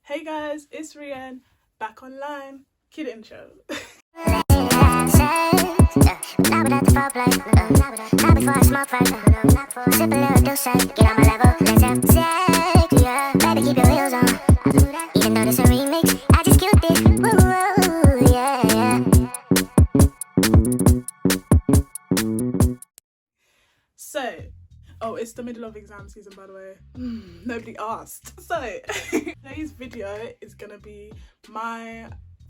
Hey guys, it's RIEN, back online. Cue the intro. So, oh, it's the middle of exam season, by the way. Nobody asked. So, today's video is gonna be my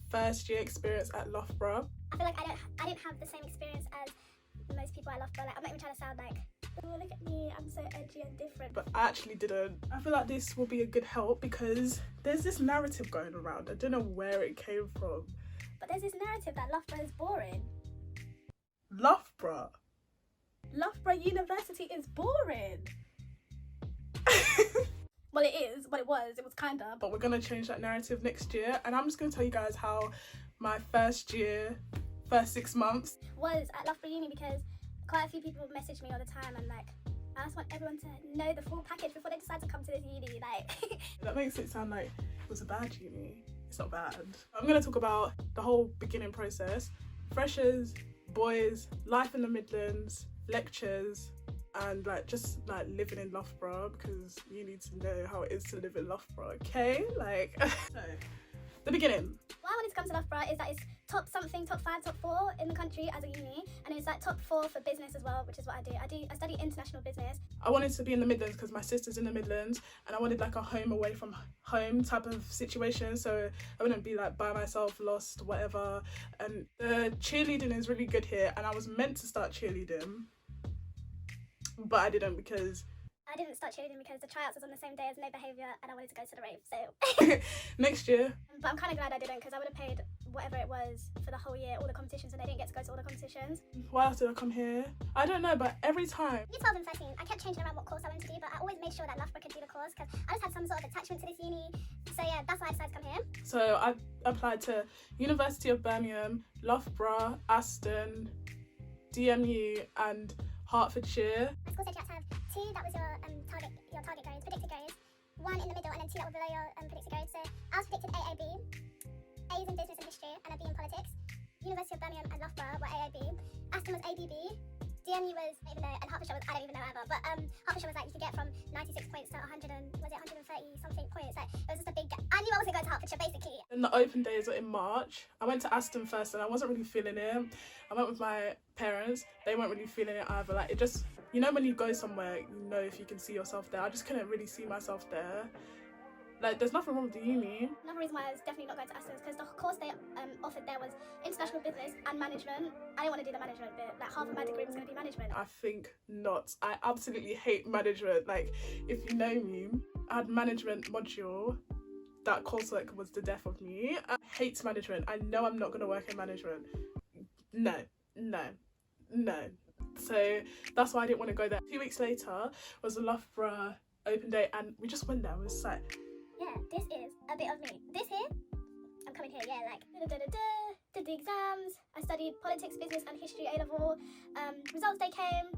first year experience at Loughborough. I feel like I didn't have the same experience as most people at Loughborough. Like, I'm not even trying to sound like, oh, look at me, I'm so edgy and different. But I actually didn't. I feel like this will be a good help because there's this narrative going around. I don't know where it came from. But there's this narrative that Loughborough is boring. Loughborough? Loughborough University is boring. Well, it is. Well, it was kind of. But we're going to change that narrative next year. And I'm just going to tell you guys how my first 6 months was at Loughborough Uni, because quite a few people message me all the time and like, I just want everyone to know the full package before they decide to come to this uni. Like, that makes it sound like it was a bad uni. It's not bad. I'm going to talk about the whole beginning process. Freshers, boys, life in the Midlands, lectures, and like just like living in Loughborough, because you need to know how it is to live in Loughborough, okay? Like, so the beginning. Why I wanted to come to Loughborough is that it's top 5, top 4 in the country as a uni, and it's like top 4 for business as well, which is what I do. I study international business. I wanted to be in the Midlands because my sister's in the Midlands, and I wanted like a home away from home type of situation, so I wouldn't be like by myself, lost, whatever. And the cheerleading is really good here, and I was meant to start cheerleading, but I didn't because I didn't start cheerleading because the tryouts was on the same day as no behaviour, and I wanted to go to the rave, so next year. But I'm kind of glad I didn't, because I would have paid whatever it was for the whole year, all the competitions, and I didn't get to go to all the competitions. Why else did I come here? I don't know, but every time. Year 12 and 13, I kept changing around what course I wanted to do, but I always made sure that Loughborough could do the course, because I just had some sort of attachment to this uni. So yeah, that's why I decided to come here. So I applied to University of Birmingham, Loughborough, Aston, DMU, and Hertfordshire. My school said you had to have 2, that was your target grades, predicted grades, 1 in the middle, and then 2 that were below your predicted grades. So I was predicted AAB, A's in business and history, and a B in politics. University of Birmingham and Loughborough were AAB, Aston was ABB, DMU was, I don't even know, and Hertfordshire was, I don't even know either, but Hertfordshire was like, you could get from 96 points to 130 something points. Like, it was just a big gap. I knew I wasn't going to Hertfordshire, basically. And the open days were in March. I went to Aston first, and I wasn't really feeling it. I went with my parents. They weren't really feeling it either. Like, it just, you know, when you go somewhere, you know if you can see yourself there. I just couldn't really see myself there. Like, there's nothing wrong with the uni. Another reason why I was definitely not going to Aston is because the course they offered there was international business and management. I didn't want to do the management bit. Like, half of my degree was going to be management. I think not. I absolutely hate management. Like, if you know me, I had management module. That coursework was the death of me. I hate management. I know I'm not going to work in management. No. So that's why I didn't want to go there. 2 weeks later was the Loughborough open day, and we just went there. It was like, yeah, this is a bit of me. This here, I'm coming here, yeah, like, did the exams. I studied politics, business and history A-level. Results day came.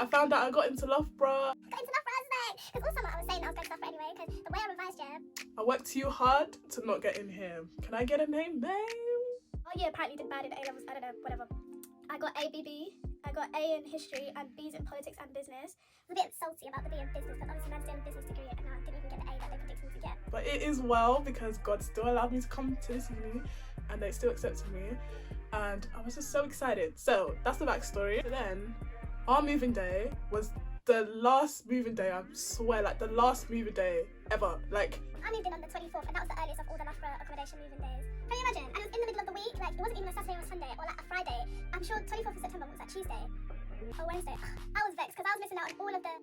I found out I got into Loughborough. I got into Loughborough, I was like, because all summer I was saying I was going to Loughborough anyway, because the way I revised, yeah. I worked too hard to not get in here. Can I get a name, babe? Oh yeah, apparently did bad in A-levels, I don't know, whatever. I got ABB, I got A in history and B's in politics and business. I was a bit salty about the B in business, but obviously I'm doing a business degree and I didn't even get the A that they predicted me to get. But it is well, because God still allowed me to come to this uni and they still accepted me, and I was just so excited. So that's the backstory. So then our moving day was the last moving day, I swear, like the last moving day ever. Like, I moved in on the 24th, and that was the earliest of all the Loughborough accommodation moving days. Can you imagine? And it was in the middle of the week, like it wasn't even a Saturday or a Sunday or like a Friday. I'm sure 24th of September was like Tuesday or Wednesday. I was vexed because I was missing out on all of the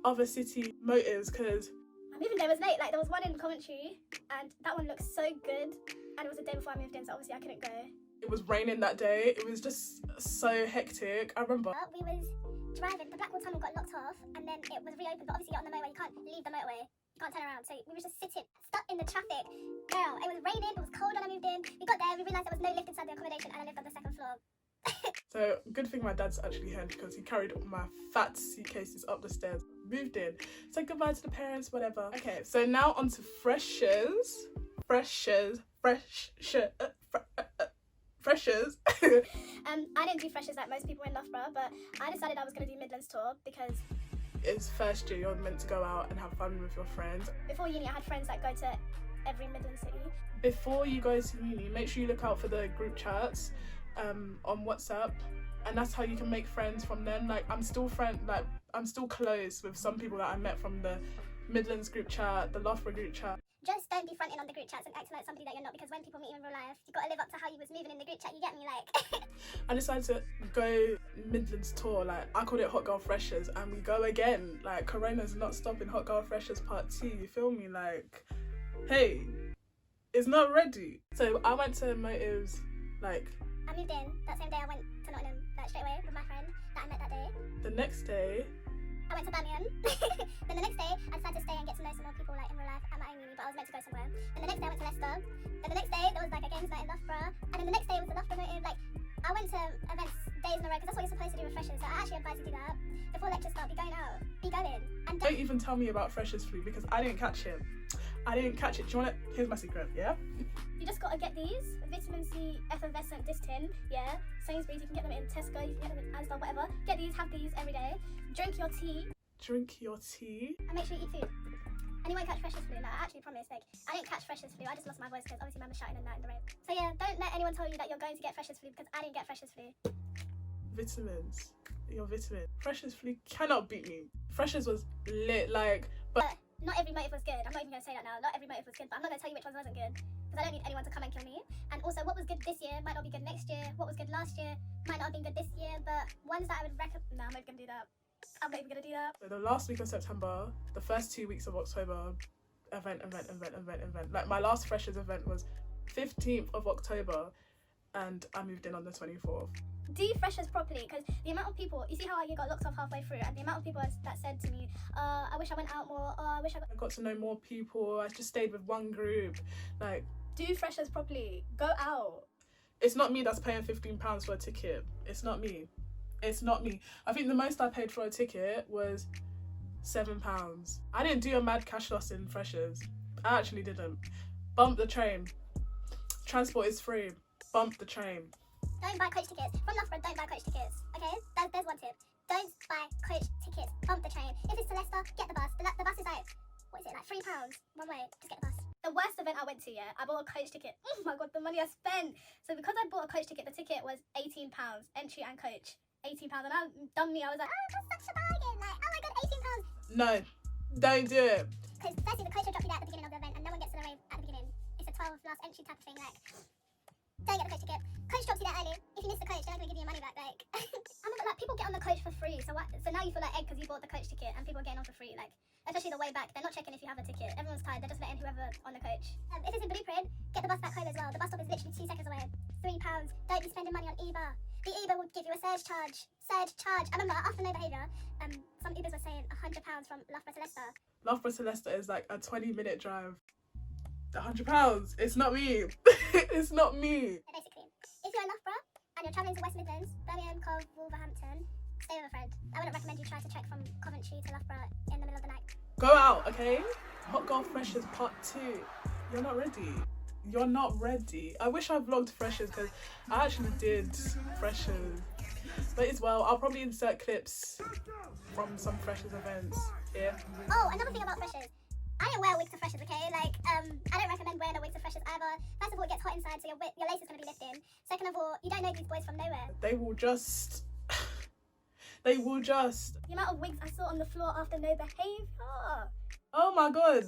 other city motives, because my moving day was late. Like, there was one in Coventry and that one looked so good, and it was the day before I moved in, so obviously I couldn't go. It was raining that day. It was just so hectic. I remember we was driving, the Blackwall Tunnel got locked off and then it was reopened, but obviously you're on the motorway, you can't leave the motorway, you can't turn around, so we were just sitting stuck in the traffic. Girl, it was raining, it was cold when I moved in. We got there, we realised there was no lift inside the accommodation, and I lived on the 2nd floor. So good thing my dad's actually here, because he carried all my fat suitcases up the stairs. moved in. Say goodbye to the parents, whatever. Okay, so now on to freshers. Freshers. I didn't do freshers like most people in Loughborough, but I decided I was going to do Midlands tour because it's first year, you're meant to go out and have fun with your friends. before uni I had friends that go to every Midlands city. Before you go to uni, make sure you look out for the group chats on WhatsApp, and that's how you can make friends from them. Like I'm still close with some people that I met from the Midlands group chat, the Loughborough group chat. Just don't be fronting on the group chats and acting like somebody that you're not, because when people meet you in real life, you've got to live up to how you was moving in the group chat, you get me? Like, I decided to go Midlands tour, like I called it Hot Girl Freshers, and we go again. Like Corona's not stopping. Hot Girl Freshers Part 2, you feel me? Like, hey, it's not ready. So I went to Motives, like I moved in, that same day I went to Nottingham, like straight away with my friend that I met that day. the next day. I went to Birmingham. Then the next day I decided to stay and get to know some more people like in real life at my own uni, but I was meant to go somewhere. Then the next day I went to Leicester. Then the next day there was like a games night in Loughborough, and then the next day was the Loughborough Motive. Like I went to events days in a row because that's what you're supposed to do with freshers. So I actually advise you to do that before lectures start. Be going out, be going, and Don't even tell me about Freshers Flu because I didn't catch it. I didn't catch it. Do you want it? Here's my secret, yeah? you just gotta get these vitamin C effervescent disc tin. Yeah, Sainsbury's, you can get them in Tesco, you can get them in Asda, whatever. Get these, have these every day. Drink your tea. Drink your tea. And make sure you eat food. And you won't catch freshers flu. Like, I actually promise. Like, I didn't catch freshers flu. I just lost my voice because obviously man was shouting and that in the rain. So yeah, don't let anyone tell you that you're going to get freshers flu because I didn't get freshers flu. Vitamins. Your vitamin. Freshers Flu cannot beat me. Freshers was lit, like, but Not every motive was good. I'm not even going to say that now. Not every motive was good, but I'm not going to tell you which ones wasn't good because I don't need anyone to come and kill me. And also, what was good this year might not be good next year. What was good last year might not have been good this year, but ones that I would recommend. No, I'm not even going to do that. I'm not even going to do that. so the last week of September, the first 2 weeks of October, event. Like my last Freshers event was 15th of October and I moved in on the 24th. Do freshers properly, because the amount of people, you see how I got locked off halfway through, and the amount of people that said to me, I wish I went out more, I wish I got to know more people. I just stayed with one group. Like, do freshers properly, go out. it's not me that's paying £15 for a ticket. It's not me. It's not me. I think the most I paid for a ticket was £7. I didn't do a mad cash loss in Freshers. I actually didn't. Bump the train. Transport is free. Bump the train. Don't buy coach tickets. From Loughborough, don't buy coach tickets, okay? There's one tip. Don't buy coach tickets. Bump the train. If it's to Leicester, get the bus. The bus is like, what is it, like £3 one way? Just get the bus. The worst event I went to, yeah, I bought a coach ticket. Oh my god, the money I spent. So because I bought a coach ticket, the ticket was £18, entry and coach. £18, and I done me. I was like, oh, that's such a bargain. Like, oh my god, £18. No, don't do it. Because firstly, the coach will drop you there at the beginning of the event, and no one gets to the rave at the beginning. It's a 12 last entry type of thing. Like, don't get the coach ticket. Coach drops you there early. If you miss the coach, they're not going to give you your money back. Like, I'm not like, people get on the coach for free. So what? So now you feel like egg because you bought the coach ticket, and people are getting on for free. Like, especially the way back, they're not checking if you have a ticket. Everyone's tired. They're just letting whoever on the coach. If it's in Blueprint, get the bus back home as well. The bus stop is literally 2 seconds away. £3. Don't be spending money on Uber. The Uber will give you a surge charge. I remember after no behaviour, some Ubers were saying £100 from Loughborough to Leicester. Loughborough to Leicester is like a 20-minute drive. £100. It's not me. It's not me. So basically, if you're in Loughborough and you're travelling to West Midlands, Birmingham, Cove, Wolverhampton, stay with a friend. I wouldn't recommend you try to trek from Coventry to Loughborough in the middle of the night. Go out, okay? Hot Girl Freshers Part 2. You're not ready. You're not ready. I wish I vlogged Freshers because I actually did Freshers. But as well, I'll probably insert clips from some Freshers events. Yeah. Oh, another thing about Freshers. I didn't wear a wig to Freshers, okay? Like, I don't recommend wearing a wig to Freshers either. First of all, it gets hot inside, so your lace is going to be lifting. Second of all, you don't know these boys from nowhere. They will just... They will just... The amount of wigs I saw on the floor after no behaviour. Oh my god.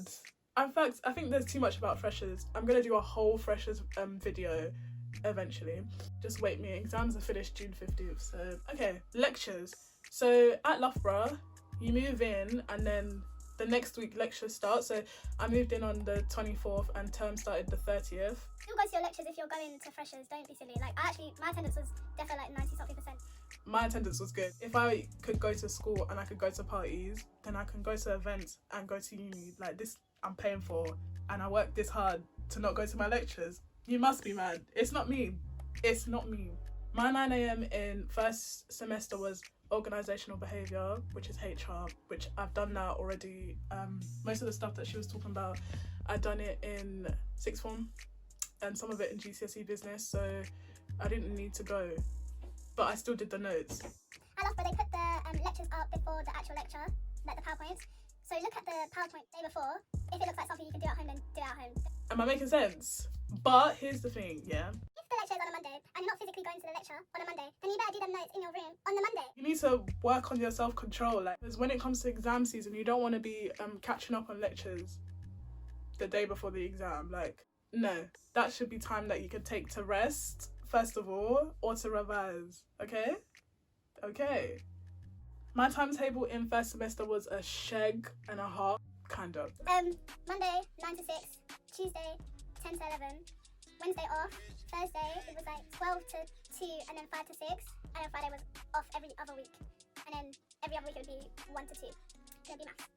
In fact, I think there's too much about Freshers. I'm going to do a whole Freshers video eventually. Just wait me. Exams are finished June 15th. So, okay. Lectures. So, at Loughborough, you move in and then the next week lectures start. So, I moved in on the 24th and term started the 30th. Still go to your lectures if you're going to Freshers. Don't be silly. Like, my attendance was definitely like 90-something%. My attendance was good. If I could go to school and I could go to parties, then I can go to events and go to uni. Like this, I'm paying for, and I worked this hard to not go to my lectures. You must be mad. It's not me. It's not me. My 9 a.m. in first semester was organisational behaviour, which is HR, which I've done that already. Most of the stuff that she was talking about, I'd done it in sixth form and some of it in GCSE business, so I didn't need to go, but I still did the notes. At Loughborough, they put the lectures up before the actual lecture, like the PowerPoints. So look at the PowerPoint day before. If it looks like something you can do at home, then do it at home. Am I making sense? But here's the thing, yeah? If the lecture is on a Monday and you're not physically going to the lecture on a Monday, then you better do them notes in your room on the Monday. You need to work on your self-control, like, because when it comes to exam season, you don't want to be catching up on lectures the day before the exam. Like, no, that should be time that you could take to rest, first of all, or to revise, okay? Okay. My timetable in first semester was a sheg and a half, kind of. Monday, 9 to 6, Tuesday, 10 to 11, Wednesday off, Thursday it was like 12 to 2 and then 5 to 6, and then Friday was off every other week, and then every other week it would be 1 to 2. It would be maths.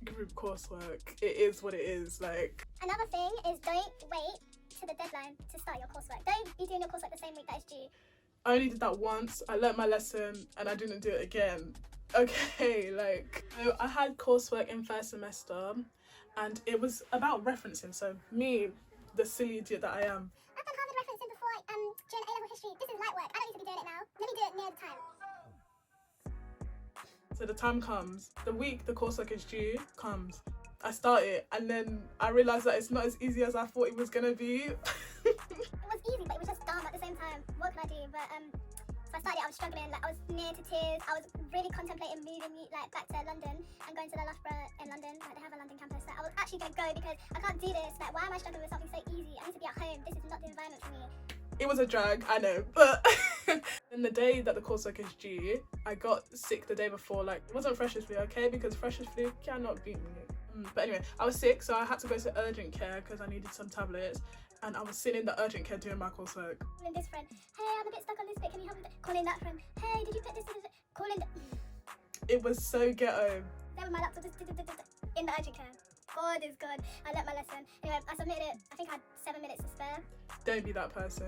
Group coursework, it is what it is, like. Another thing is don't wait to the deadline to start your coursework. Don't be doing your coursework the same week that is due. I only did that once, I learnt my lesson and I didn't do it again. Okay, like, so I had coursework in first semester and it was about referencing, so me, the silly idiot that I am. I've done Harvard referencing before during A-level history. This is light work. I don't need to be doing it now. Let me do it near the time. So the time comes, the week the coursework is due comes, I start it and then I realised that it's not as easy as I thought it was gonna be. It was easy, but it was just dumb at the same time. What can I do? But so I started it, I was struggling, like I was near to tears. I was really contemplating moving like back to London and going to the Loughborough in London. Like they have a London campus. Like I was actually gonna go because I can't do this. Like why am I struggling with something so easy? I need to be at home. This is not the environment for me. It was a drag, I know, but then the day that the coursework is due, I got sick the day before. Like, it wasn't freshers flu, okay, because freshers flu cannot beat me. But anyway, I was sick, so I had to go to urgent care because I needed some tablets, and I was sitting in the urgent care doing my coursework. Calling this friend, hey, I'm a bit stuck on this bit, can you help me? Calling that friend, hey, did you put this in? Calling It was so ghetto. There with my laptop in the urgent care. God is good. I learnt my lesson. Anyway, I submitted it. I think I had 7 minutes to spare. Don't be that person.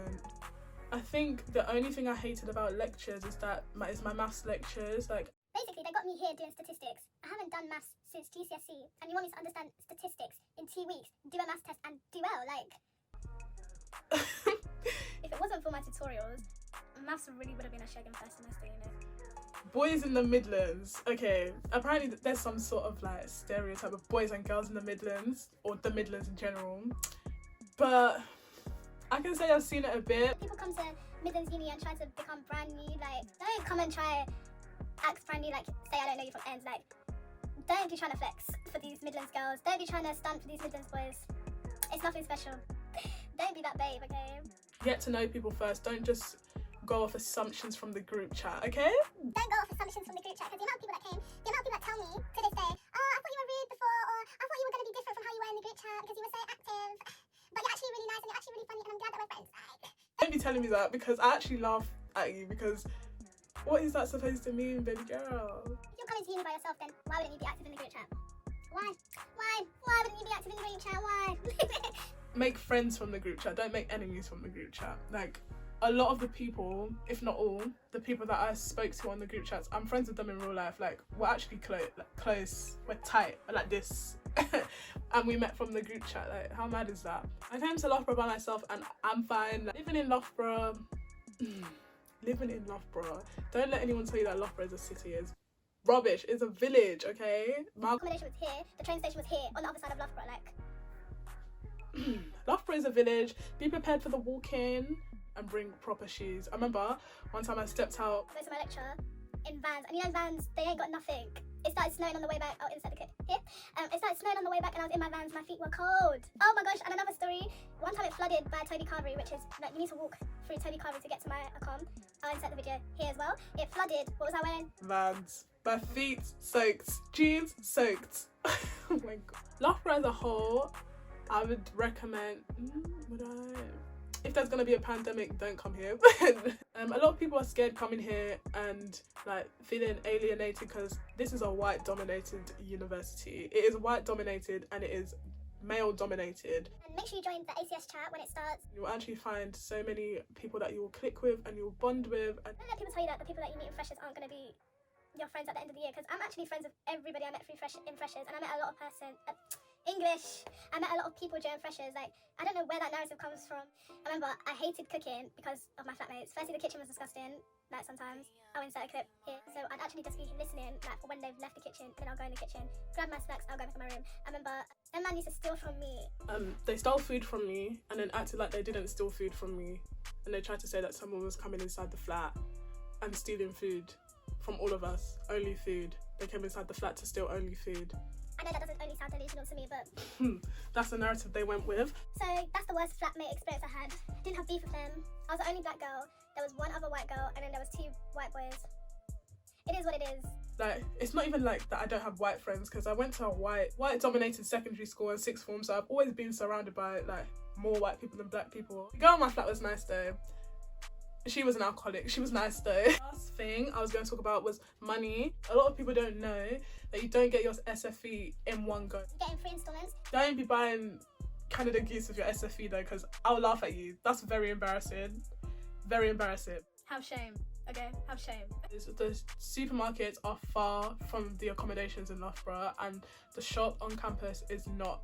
I think the only thing I hated about lectures is that my maths lectures, like. Basically, they got me here doing statistics. I haven't done maths since GCSE, and you want me to understand statistics in 2 weeks, do a maths test, and do well, like. If it wasn't for my tutorials, maths really would have been a shag in first semester, you know. Boys in the Midlands. Okay, apparently there's some sort of like stereotype of boys and girls in the Midlands, or the Midlands in general. But I can say I've seen it a bit. People come to Midlands Uni and try to become brand new. Like, don't come and try act brand new. Like, say I don't know you from ends. Like, don't be trying to flex for these Midlands girls. Don't be trying to stunt for these Midlands boys. It's nothing special. Don't be that babe, okay? Get to know people first. Don't just go off assumptions from the group chat, okay? Don't go off assumptions from the group chat, because the amount of people that came, the amount of people that tell me to this day, oh, I thought you were rude before, or I thought you were going to be different from how you were in the group chat because you were so active, but you're actually really nice and you're actually really funny and I'm glad that we're friends. Don't be telling me that, because I actually laugh at you, because what is that supposed to mean, baby girl? If you're coming to uni by yourself, then why wouldn't you be active in the group chat? Why? Why wouldn't you be active in the group chat? Why? Make friends from the group chat, don't make enemies from the group chat. Like, a lot of the people, if not all, the people that I spoke to on the group chats, I'm friends with them in real life. Like, we're actually close, we're tight, like this. And we met from the group chat. Like, how mad is that? I came to Loughborough by myself and I'm fine. Like, living in Loughborough, don't let anyone tell you that Loughborough is a city. It's rubbish. It's a village, okay? My accommodation was here, the train station was here, on the other side of Loughborough, like. Loughborough is a village. Be prepared for the walk-in and bring proper shoes. I remember one time I stepped out. Go to my lecture in vans, and you know vans, they ain't got nothing. It started snowing on the way back. Oh, inside the kit here. It started snowing on the way back, and I was in my vans. My feet were cold. Oh my gosh! And another story. One time it flooded by Toby Carvery, which is like you need to walk through Toby Carvery to get to my accom. I'll insert the video here as well. It flooded. What was I wearing? Vans. My feet soaked. Jeans soaked. Oh my god. Loughborough as a whole, I would recommend. Would I? If there's gonna be a pandemic, don't come here. A lot of people are scared coming here and like feeling alienated because this is a white dominated university. It is white dominated and it is male dominated. And make sure you join the ACS chat when it starts. You'll actually find so many people that you will click with and you'll bond with. And don't let people tell you that the people that you meet in freshers aren't gonna be your friends at the end of the year, because I'm actually friends with everybody I met through in freshers, and I met a lot of English. I met a lot of people during freshers. Like, I don't know where that narrative comes from. I remember I hated cooking because of my flatmates. Firstly, the kitchen was disgusting. Like, sometimes I'll insert a clip here. So I'd actually just be listening, like, for when they've left the kitchen, then I'll go in the kitchen, grab my snacks, I'll go back in my room. I remember them man used to steal from me. They stole food from me and then acted like they didn't steal food from me. And they tried to say that someone was coming inside the flat and stealing food from all of us. Only food. They came inside the flat to steal only food. I know that doesn't only sound delusional to me, but that's the narrative they went with. So that's the worst flatmate experience I had. Didn't have beef with them. I was the only black girl. There was one other white girl, and then there was 2 white boys. It is what it is. Like, it's not even like that I don't have white friends, because I went to a white dominated secondary school and sixth form, so I've always been surrounded by like more white people than black people. The girl in my flat was nice though. She was an alcoholic. She was nice though. Last thing I was going to talk about was money. A lot of people don't know that you don't get your SFE in one go. You get in 3 installments. Don't be buying Canada Goose with your SFE though, because I'll laugh at you. That's very embarrassing. Very embarrassing. Have shame. Okay, have shame. The supermarkets are far from the accommodations in Loughborough, and the shop on campus is not.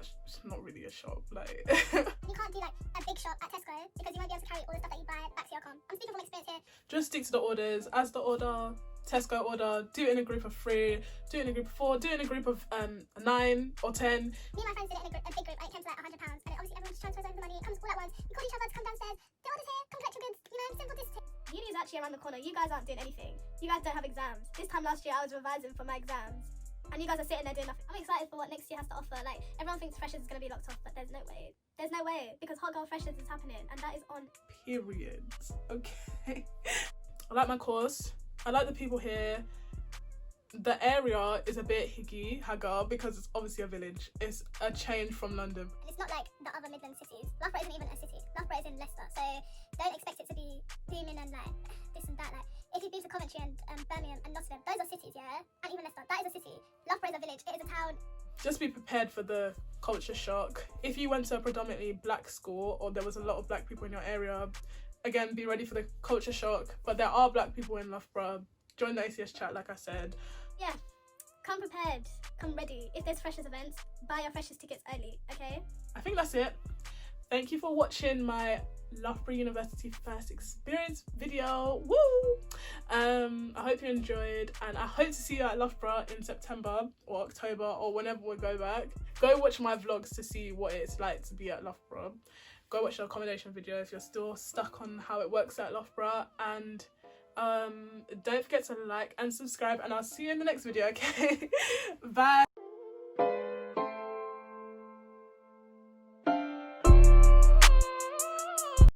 It's not really a shop. Like you can't do like a big shop at Tesco because you won't be able to carry all the stuff that you buy back to your com. I'm speaking from experience here. Just stick to the orders. As the order, Tesco order. Do it in a group of 3. Do it in a group of 4. Do it in a group of 9 or 10. Me and my friends did it in a big group, and it came to like £100. And then obviously everyone just transfers over the money. It comes all at once. You call each other to come downstairs. The order's here. Come collect your goods. You know, simple distance. Uni is actually around the corner. You guys aren't doing anything. You guys don't have exams. This time last year I was revising for my exams, and you guys are sitting there doing nothing. I'm excited for what next year has to offer. Like, everyone thinks freshers is going to be locked off, but there's no way. There's no way, because Hot Girl Freshers is happening, and that is on period. Okay. I like my course. I like the people here. The area is a bit haggar because it's obviously a village. It's a change from London. And it's not like the other Midlands cities. Loughborough isn't even a city. Loughborough is in Leicester, so don't expect it to be booming and like this and that. Like, if you've been to Coventry and Birmingham and Nottingham, those are cities, yeah? And even Leicester, that is a city. Loughborough is a village. It is a town. Just be prepared for the culture shock. If you went to a predominantly black school or there was a lot of black people in your area, again, be ready for the culture shock. But there are black people in Loughborough. Join the ACS chat, like I said. Yeah, come prepared, come ready. If there's freshers events, buy your freshers tickets early, okay? I think that's it. Thank you for watching my Loughborough University first experience video. Woo! I hope you enjoyed, and I hope to see you at Loughborough in September or October or whenever we go back. Go watch my vlogs to see what it's like to be at Loughborough. Go watch the accommodation video if you're still stuck on how it works at Loughborough, and don't forget to like and subscribe, and I'll see you in the next video. Okay. Bye.